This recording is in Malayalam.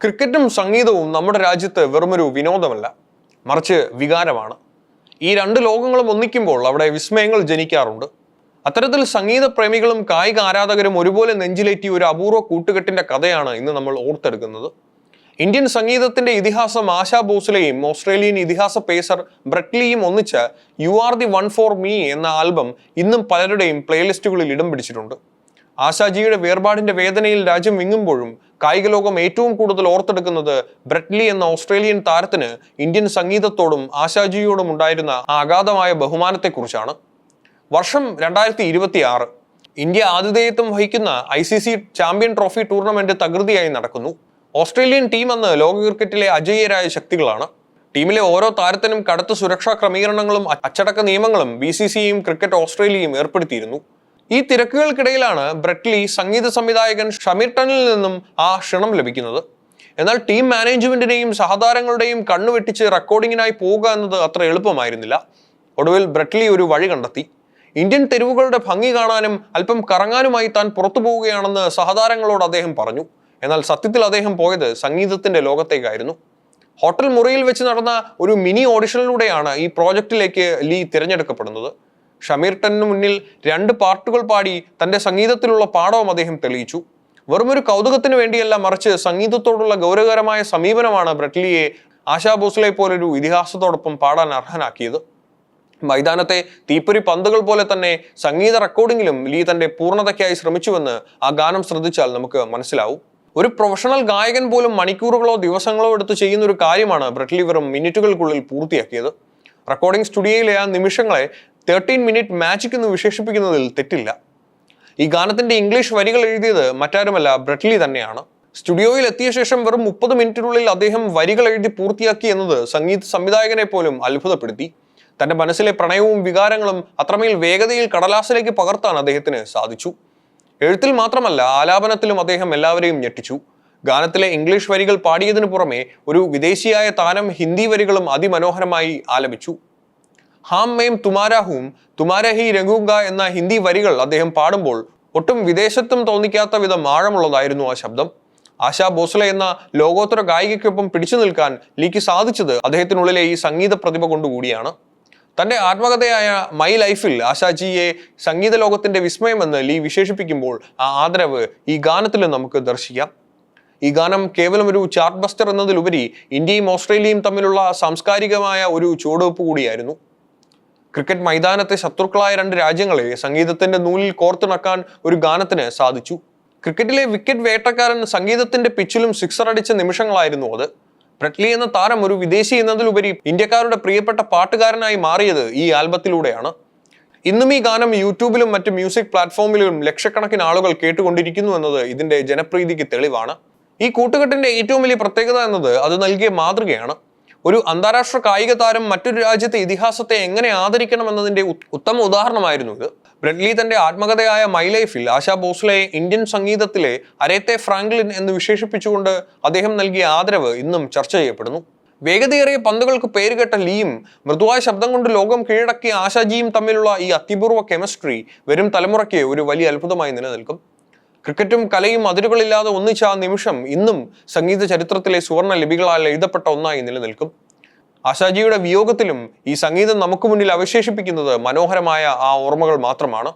ക്രിക്കറ്റും സംഗീതവും നമ്മുടെ രാജ്യത്ത് വെറുമൊരു വിനോദമല്ല, മറിച്ച് വികാരമാണ്. ഈ രണ്ട് ലോകങ്ങളും ഒന്നിക്കുമ്പോൾ അവിടെ വിസ്മയങ്ങൾ ജനിക്കാറുണ്ട്. അത്തരത്തിൽ സംഗീത പ്രേമികളും കായിക ആരാധകരും ഒരുപോലെ നെഞ്ചിലേറ്റിയ ഒരു അപൂർവ കൂട്ടുകെട്ടിന്റെ കഥയാണ് ഇന്ന് നമ്മൾ ഓർത്തെടുക്കുന്നത്. ഇന്ത്യൻ സംഗീതത്തിന്റെ ഇതിഹാസം ആശാ ഭോസ്ലെയും ഓസ്ട്രേലിയൻ ഇതിഹാസ പേസർ ബ്രെറ്റ് ലീയും ഒന്നിച്ച് you are the one for me എന്ന ആൽബം ഇന്നും പലരുടെയും പ്ലേലിസ്റ്റുകളിൽ ഇടം പിടിച്ചിട്ടുണ്ട്. ആശാജിയുടെ വേർപാടിന്റെ വേദനയിൽ രാജ്യം വിങ്ങുമ്പോഴും കായിക ലോകം ഏറ്റവും കൂടുതൽ ഓർത്തെടുക്കുന്നത് ബ്രെറ്റ് ലീ എന്ന ഓസ്ട്രേലിയൻ താരത്തിന് ഇന്ത്യൻ സംഗീതത്തോടും ആശാജിയോടും ഉണ്ടായിരുന്ന ആ അഗാധമായ ബഹുമാനത്തെക്കുറിച്ചാണ്. വർഷം 2026. ഇന്ത്യ ആതിഥേയത്വം വഹിക്കുന്ന ICC ചാമ്പ്യൻ ട്രോഫി ടൂർണമെന്റ് തകൃതിയായി നടക്കുന്നു. ഓസ്ട്രേലിയൻ ടീം അന്ന് ലോക ക്രിക്കറ്റിലെ അജയ്യരായ ശക്തികളാണ്. ടീമിലെ ഓരോ താരത്തിനും കടുത്ത സുരക്ഷാ ക്രമീകരണങ്ങളും അച്ചടക്ക നിയമങ്ങളും BCCയും ക്രിക്കറ്റ് ഓസ്ട്രേലിയയും ഏർപ്പെടുത്തിയിരുന്നു. ഈ തിരക്കുകൾക്കിടയിലാണ് ബ്രെറ്റ് ലീ സംഗീത സംവിധായകൻ ഷമീർ ടണിൽ നിന്നും ആ ക്ഷണം ലഭിക്കുന്നത്. എന്നാൽ ടീം മാനേജ്മെന്റിനെയും സഹതാരങ്ങളുടെയും കണ്ണുവെട്ടിച്ച് റെക്കോർഡിങ്ങിനായി പോവുക എന്നത് അത്ര എളുപ്പമായിരുന്നില്ല. ഒടുവിൽ ബ്രെറ്റ് ലീ ഒരു വഴി കണ്ടെത്തി. ഇന്ത്യൻ തെരുവുകളുടെ ഭംഗി കാണാനും അല്പം കറങ്ങാനുമായി താൻ പുറത്തു പോവുകയാണെന്ന് സഹതാരങ്ങളോട് അദ്ദേഹം പറഞ്ഞു. എന്നാൽ സത്യത്തിൽ അദ്ദേഹം പോയത് സംഗീതത്തിന്റെ ലോകത്തേക്കായിരുന്നു. ഹോട്ടൽ മുറിയിൽ വെച്ച് നടന്ന ഒരു മിനി ഓഡിഷനിലൂടെയാണ് ഈ പ്രോജക്റ്റിലേക്ക് ലീ തിരഞ്ഞെടുക്കപ്പെടുന്നത്. ഷമീർ ടണിന് മുന്നിൽ 2 പാർട്ടുകൾ പാടി തന്റെ സംഗീതത്തിലുള്ള പാഠവും അദ്ദേഹം തെളിയിച്ചു. വെറുമൊരു കൗതുകത്തിന് വേണ്ടിയല്ല, മറിച്ച് സംഗീതത്തോടുള്ള ഗൗരവകരമായ സമീപനമാണ് ബ്രെറ്റ് ലീയെ ആശാ ഭോസ്ലെ പോലൊരു ഇതിഹാസത്തോടൊപ്പം പാടാൻ അർഹനാക്കിയത്. മൈതാനത്തെ തീപ്പൊരി പന്തുകൾ പോലെ തന്നെ സംഗീത റെക്കോർഡിങ്ങിലും ലീ തന്റെ പൂർണ്ണതയ്ക്കായി ശ്രമിച്ചുവെന്ന് ആ ഗാനം ശ്രദ്ധിച്ചാൽ നമുക്ക് മനസ്സിലാവും. ഒരു പ്രൊഫഷണൽ ഗായകൻ പോലും മണിക്കൂറുകളോ ദിവസങ്ങളോ എടുത്ത് ചെയ്യുന്ന ഒരു കാര്യമാണ് ബ്രെറ്റ് ലീ വെറും മിനിറ്റുകൾക്കുള്ളിൽ പൂർത്തിയാക്കിയത്. റെക്കോർഡിംഗ് സ്റ്റുഡിയോയിലെ ആ നിമിഷങ്ങളെ 13 മിനിറ്റ് മാജിക് എന്ന് വിശേഷിപ്പിക്കുന്നതിൽ തെറ്റില്ല. ഈ ഗാനത്തിന്റെ ഇംഗ്ലീഷ് വരികൾ എഴുതിയത് മറ്റാരുമല്ല, ബ്രെറ്റ് ലീ തന്നെയാണ്. സ്റ്റുഡിയോയിൽ എത്തിയ ശേഷം വെറും 30 മിനിറ്റിനുള്ളിൽ അദ്ദേഹം വരികൾ എഴുതി പൂർത്തിയാക്കി എന്നത് സംഗീത സംവിധായകനെ പോലും അത്ഭുതപ്പെടുത്തി. തന്റെ മനസ്സിലെ പ്രണയവും വികാരങ്ങളും അത്രമേൽ വേഗതയിൽ കടലാസിലേക്ക് പകർത്താൻ അദ്ദേഹത്തിന് സാധിച്ചു. എഴുത്തിൽ മാത്രമല്ല, ആലാപനത്തിലും അദ്ദേഹം എല്ലാവരെയും ഞെട്ടിച്ചു. ഗാനത്തിലെ ഇംഗ്ലീഷ് വരികൾ പാടിയതിനു പുറമെ ഒരു വിദേശിയായ താരം ഹിന്ദി വരികളും അതിമനോഹരമായി ആലപിച്ചു. ഹാം മേം തുമാരാ ഹൂം തുമാരാ ഹി രംഗൂങ്ക എന്ന ഹിന്ദി വരികൾ അദ്ദേഹം പാടുമ്പോൾ ഒട്ടും വിദേശത്തും തോന്നിക്കാത്ത വിധം ആഴമുള്ളതായിരുന്നു ആ ശബ്ദം. ആശാ ഭോസ്ലെ എന്ന ലോകോത്തര ഗായികയ്ക്കൊപ്പം പിടിച്ചു നിൽക്കാൻ ലീക്ക് സാധിച്ചത് അദ്ദേഹത്തിനുള്ളിലെ ഈ സംഗീത പ്രതിഭ കൊണ്ടുകൂടിയാണ്. തന്റെ ആത്മകഥയായ മൈ ലൈഫിൽ ആശാജിയെ സംഗീത ലോകത്തിന്റെ വിസ്മയമെന്ന് ലീ വിശേഷിപ്പിക്കുമ്പോൾ ആ ആദരവ് ഈ ഗാനത്തിലും നമുക്ക് ദർശിക്കാം. ഈ ഗാനം കേവലം ഒരു ചാർട്ട് ബസ്റ്റർ എന്നതിലുപരി ഇന്ത്യയും ഓസ്ട്രേലിയയും തമ്മിലുള്ള സാംസ്കാരികമായ ഒരു ചുവടുവെപ്പ് കൂടിയായിരുന്നു. ക്രിക്കറ്റ് മൈതാനത്തെ ശത്രുക്കളായ 2 രാജ്യങ്ങളെ സംഗീതത്തിന്റെ നൂലിൽ കോർത്തിണക്കാൻ ഒരു ഗാനത്തിന് സാധിച്ചു. ക്രിക്കറ്റിലെ വിക്കറ്റ് വേട്ടക്കാരൻ സംഗീതത്തിന്റെ പിച്ചിലും സിക്സർ അടിച്ച നിമിഷങ്ങളായിരുന്നു അത്. ബ്രെറ്റ് ലീ എന്ന താരം ഒരു വിദേശി എന്നതിലുപരി ഇന്ത്യക്കാരുടെ പ്രിയപ്പെട്ട പാട്ടുകാരനായി മാറിയത് ഈ ആൽബത്തിലൂടെയാണ്. ഇന്നും ഈ ഗാനം യൂട്യൂബിലും മറ്റ് മ്യൂസിക് പ്ലാറ്റ്ഫോമിലും ലക്ഷക്കണക്കിന് ആളുകൾ കേട്ടുകൊണ്ടിരിക്കുന്നു എന്നത് ഇതിന്റെ ജനപ്രീതിക്ക് തെളിവാണ്. ഈ കൂട്ടുകെട്ടിന്റെ ഏറ്റവും വലിയ പ്രത്യേകത എന്നത് അത് നൽകിയ മാതൃകയാണ്. ഒരു അന്താരാഷ്ട്ര കായിക താരം മറ്റൊരു രാജ്യത്തെ ഇതിഹാസത്തെ എങ്ങനെ ആദരിക്കണം എന്നതിന്റെ ഉത്തമ ഉദാഹരണമായിരുന്നു ഇത്. ബ്രെറ്റ് ലീ തന്റെ ആത്മകഥയായ മൈ ലൈഫിൽ ആശാ ഭോസ്ലെയെ ഇന്ത്യൻ സംഗീതത്തിലെ അരേത്തെ ഫ്രാങ്ക്ലിൻ എന്ന് വിശേഷിപ്പിച്ചുകൊണ്ട് അദ്ദേഹം നൽകിയ ആദരവ് ഇന്നും ചർച്ച ചെയ്യപ്പെടുന്നു. വേഗതയേറിയ പന്തുകൾക്ക് പേരുകേട്ട ലീയും മൃദുവായ ശബ്ദം കൊണ്ട് ലോകം കീഴടക്കിയ ആശാജിയും തമ്മിലുള്ള ഈ അത്യപൂർവ കെമിസ്ട്രി വരും തലമുറയ്ക്ക് ഒരു വലിയ അത്ഭുതമായി നിലനിൽക്കും. ക്രിക്കറ്റും കലയും അതിരുകളില്ലാതെ ഒന്നിച്ച ആ നിമിഷം ഇന്നും സംഗീത ചരിത്രത്തിലെ സുവർണ്ണ ലിപികളാൽ എഴുതപ്പെട്ട ഒന്നായി നിലനിൽക്കും. ആശാജിയുടെ വിയോഗത്തിലും ഈ സംഗീതം നമുക്ക് മുന്നിൽ അവശേഷിപ്പിക്കുന്നത് മനോഹരമായ ആ ഓർമ്മകൾ മാത്രമാണ്.